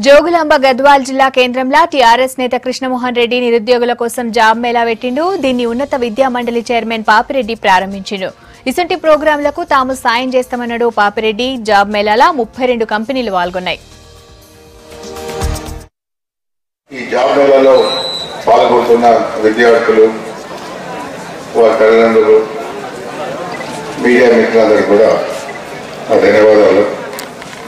జోగులాంబ గద్వాల్ జిల్లా కేంద్రంలో టీఆర్ఎస్ నేత కృష్ణమోహన్ రెడ్డి నిరుద్యోగుల కోసం జాబ్ మేళా పెట్టిండు. దీన్ని ఉన్నత విద్యా మండలి చైర్మన్ పాపిరెడ్డి ప్రారంభించిండు. ఇసంటి ప్రోగ్రాంలకు తాము సాయం చేస్తామన్నాడు పాపిరెడ్డి. జాబ్ మేళాలో 32 కంపెనీలు పాల్గొన్నాయి. ఈ జాబ్ మేళాలో పాల్గొంటున్న విద్యార్థులు, వారి తల్లిదండ్రులు, మీడియా మిత్రులందరికీ కూడా ధన్యవాదాలు.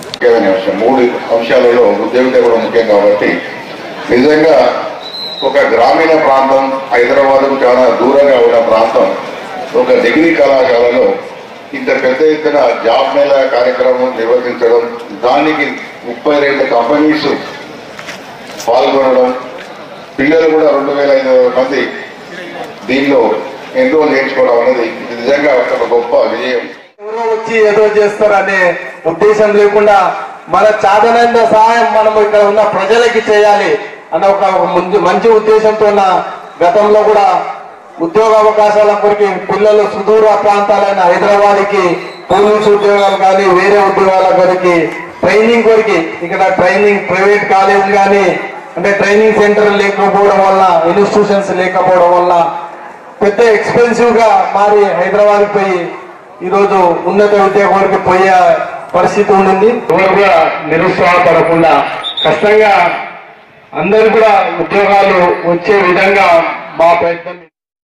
ముఖ్యమైన అంశం 3 అంశాలలో ఉద్యోగిత కూడా ముఖ్యం కాబట్టి నిజంగా ఒక గ్రామీణ ప్రాంతం, హైదరాబాద్కు చాలా దూరంగా ఉన్న ప్రాంతం, ఒక డిగ్రీ కళాశాలలో ఇంత పెద్ద ఎత్తున జాబ్ మేళా కార్యక్రమం నిర్వహించడం, దానికి 32 కంపెనీస్ పాల్గొనడం, పిల్లలు కూడా 2500 మంది దీనిలో ఎన్రోల్ చేయించుకోవడం అనేది నిజంగా ఒక గొప్ప విజయం. ఎవరో వచ్చి ఏదో చేస్తారనే ఉద్దేశం లేకుండా మన చాదనంత సహాయం మనం ఇక్కడ ఉన్న ప్రజలకి చేయాలి అన్న ఒక మంచి ఉద్దేశంతో గతంలో కూడా ఉద్యోగ అవకాశాల కొరికి పిల్లలు సుదూర ప్రాంతాలైన హైదరాబాద్కి పోలీసు ఉద్యోగాలు కానీ వేరే ఉద్యోగాల కొరికి ట్రైనింగ్ కొరికి ఇక్కడ ట్రైనింగ్ ప్రైవేట్ కాలేజ్ కానీ అంటే ట్రైనింగ్ సెంటర్ లేకపోవడం వల్ల, ఇన్స్టిట్యూషన్స్ లేకపోవడం వల్ల పెద్ద ఎక్స్పెన్సివ్ గా మారి హైదరాబాద్కి పోయి ఈరోజు ఉన్నత విద్య కొరకు పోయే పరిస్థితి ఉండింది. ఎవరు కూడా నిరుత్సాహపడకుండా కష్టంగా అందరూ కూడా ఉద్యోగాలు వచ్చే విధంగా మా ప్రయత్నం.